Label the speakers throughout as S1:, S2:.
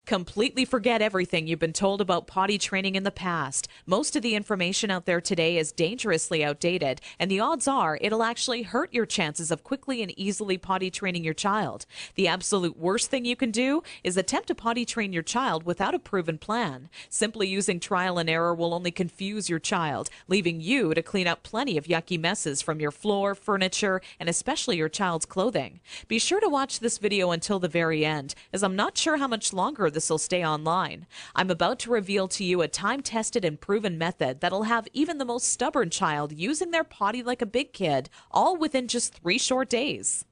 S1: Completely forget everything you've been told about potty training in the past. Most of the information out there today is dangerously outdated, and the odds are it'll actually hurt your chances of quickly and easily potty training your child. The absolute worst thing you can do is attempt to potty train your child without a proven plan. Simply using trial and error will only confuse your child, leaving you to clean up plenty of yucky messes from your floor, furniture, and especially your child's clothing. Be sure to watch this video until the very end, as I'm not sure how much longer this will stay online. I'm about to reveal to you a time-tested and proven method that'll have even the most stubborn child using their potty like a big kid, all within just 3 short days.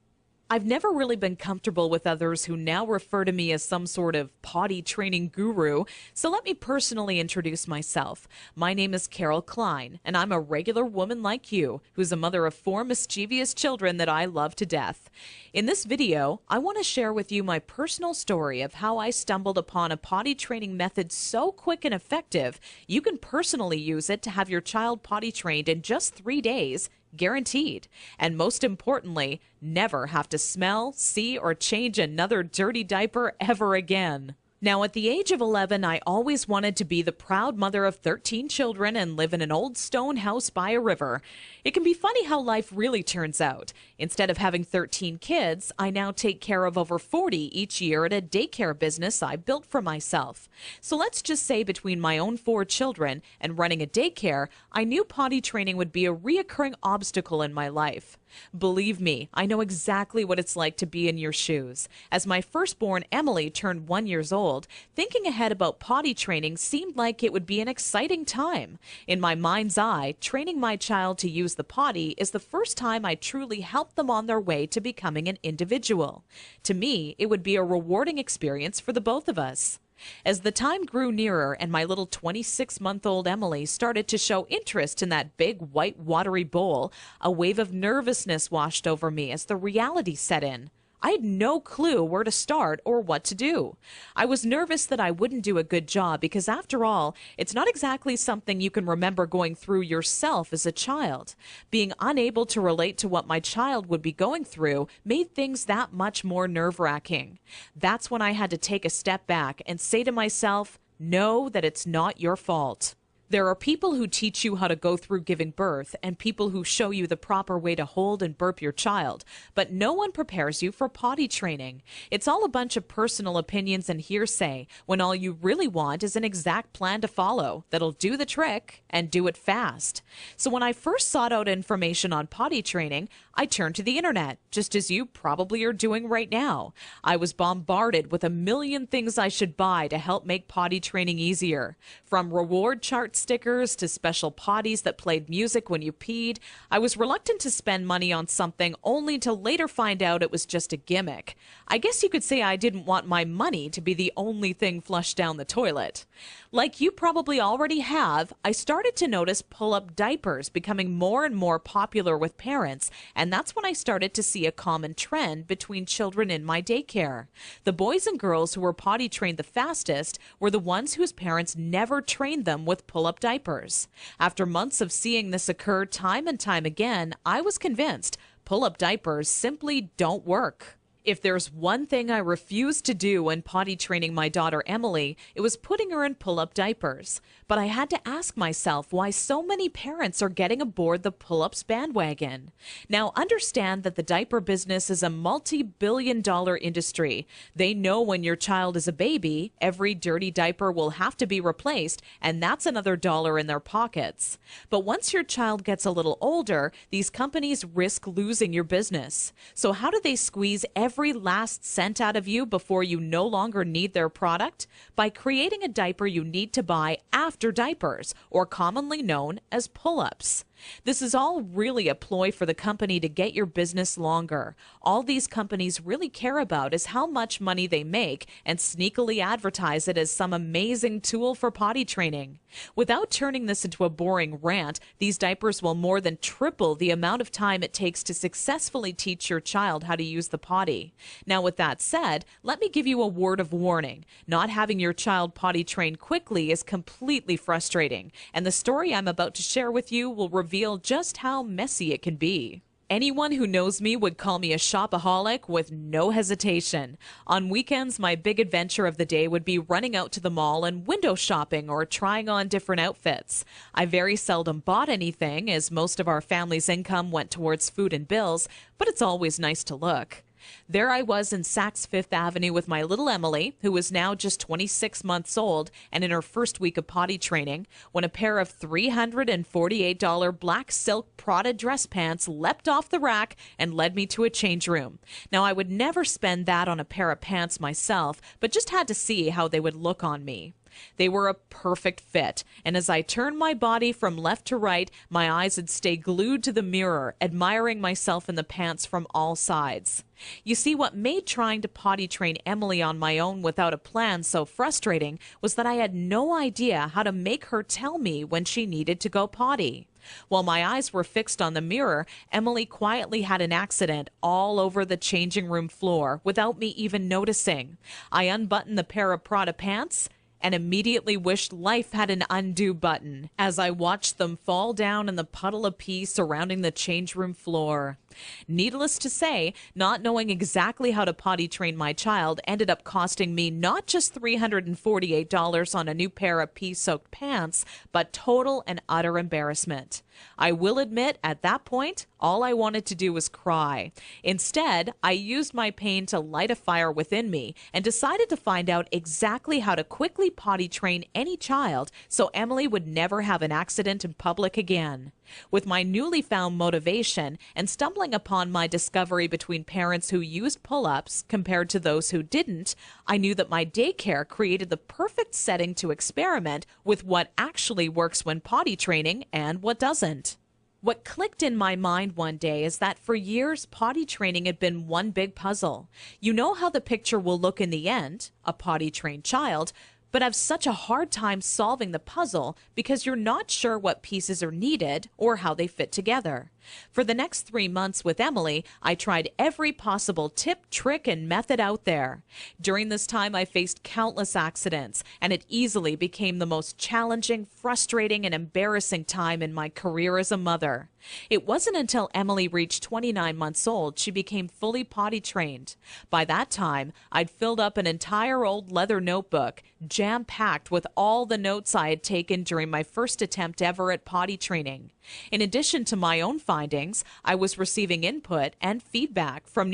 S1: I've never really been comfortable with others who now refer to me as some sort of potty training guru, so let me personally introduce myself. My name is Carol Klein, and I'm a regular woman like you, who's a mother of 4 mischievous children that I love to death. In this video, I want to share with you my personal story of how I stumbled upon a potty training method so quick and effective, you can personally use it to have your child potty trained in just 3 days, guaranteed. And most importantly, never have to smell, see, or change another dirty diaper ever again. Now, at the age of 11, I always wanted to be the proud mother of 13 children and live in an old stone house by a river. It can be funny how life really turns out. Instead of having 13 kids, I now take care of over 40 each year at a daycare business I built for myself. So let's just say between my own 4 children and running a daycare, I knew potty training would be a reoccurring obstacle in my life. Believe me, I know exactly what it's like to be in your shoes. As my firstborn Emily turned 1 year old, thinking ahead about potty training seemed like it would be an exciting time. In my mind's eye, training my child to use the potty is the first time I truly helped them on their way to becoming an individual. To me, it would be a rewarding experience for the both of us. As the time grew nearer and my little 26-month-old Emily started to show interest in that big white watery bowl, a wave of nervousness washed over me as the reality set in. I had no clue where to start or what to do. I was nervous that I wouldn't do a good job because, after all, it's not exactly something you can remember going through yourself as a child. Being unable to relate to what my child would be going through made things that much more nerve-wracking. That's when I had to take a step back and say to myself, know that it's not your fault. There are people who teach you how to go through giving birth and people who show you the proper way to hold and burp your child, but no one prepares you for potty training. It's all a bunch of personal opinions and hearsay when all you really want is an exact plan to follow that'll do the trick and do it fast. So when I first sought out information on potty training, I turned to the internet, just as you probably are doing right now. I was bombarded with a million things I should buy to help make potty training easier. From reward chart stickers to special potties that played music when you peed, I was reluctant to spend money on something only to later find out it was just a gimmick. I guess you could say I didn't want my money to be the only thing flushed down the toilet. Like you probably already have, I started to notice pull-up diapers becoming more and more popular with parents, and that's when I started to see a common trend between children in my daycare. The boys and girls who were potty trained the fastest were the ones whose parents never trained them with pull-up diapers. After months of seeing this occur time and time again, I was convinced pull-up diapers simply don't work. If there's one thing I refused to do when potty training my daughter Emily, it was putting her in pull-up diapers. But I had to ask myself why so many parents are getting aboard the pull-ups bandwagon. Now, understand that the diaper business is a multi-billion-dollar industry. They know when your child is a baby, every dirty diaper will have to be replaced, and that's another dollar in their pockets. But once your child gets a little older, these companies risk losing your business. So how do they squeeze every last cent out of you before you no longer need their product? By creating a diaper you need to buy after diapers, or commonly known as pull-ups. This is all really a ploy for the company to get your business longer. All these companies really care about is how much money they make and sneakily advertise it as some amazing tool for potty training. Without turning this into a boring rant, these diapers will more than triple the amount of time it takes to successfully teach your child how to use the potty. Now, with that said, let me give you a word of warning. Not having your child potty trained quickly is completely frustrating, and the story I'm about to share with you will reveal just how messy it can be. Anyone who knows me would call me a shopaholic with no hesitation. On weekends, my big adventure of the day would be running out to the mall and window shopping or trying on different outfits. I very seldom bought anything, as most of our family's income went towards food and bills, but it's always nice to look. There I was in Saks Fifth Avenue with my little Emily, who was now just 26 months old and in her first week of potty training, when a pair of $348 black silk Prada dress pants leapt off the rack and led me to a change room. Now, I would never spend that on a pair of pants myself, but just had to see how they would look on me. They were a perfect fit, and as I turned my body from left to right, my eyes would stay glued to the mirror, admiring myself in the pants from all sides. You see, what made trying to potty train Emily on my own without a plan so frustrating was that I had no idea how to make her tell me when she needed to go potty. While my eyes were fixed on the mirror, Emily quietly had an accident all over the changing room floor without me even noticing. I unbuttoned the pair of Prada pants and immediately wished life had an undo button as I watched them fall down in the puddle of pee surrounding the change room floor. Needless to say, not knowing exactly how to potty train my child ended up costing me not just $348 on a new pair of pee-soaked pants, but total and utter embarrassment. I will admit, at that point, all I wanted to do was cry. Instead, I used my pain to light a fire within me and decided to find out exactly how to quickly potty train any child so Emily would never have an accident in public again. With my newly found motivation and stumbling upon my discovery between parents who used pull-ups compared to those who didn't, I knew that my daycare created the perfect setting to experiment with what actually works when potty training and what doesn't. What clicked in my mind one day is that for years, potty training had been one big puzzle. You know how the picture will look in the end, a potty-trained child, but have such a hard time solving the puzzle because you're not sure what pieces are needed or how they fit together. For the next 3 months with Emily, I tried every possible tip, trick, and method out there. During this time, I faced countless accidents, and it easily became the most challenging, frustrating, and embarrassing time in my career as a mother. It wasn't until Emily reached 29 months old she became fully potty trained. By that time, I'd filled up an entire old leather notebook, jam-packed with all the notes I had taken during my first attempt ever at potty training. In addition to my own findings, I was receiving input and feedback from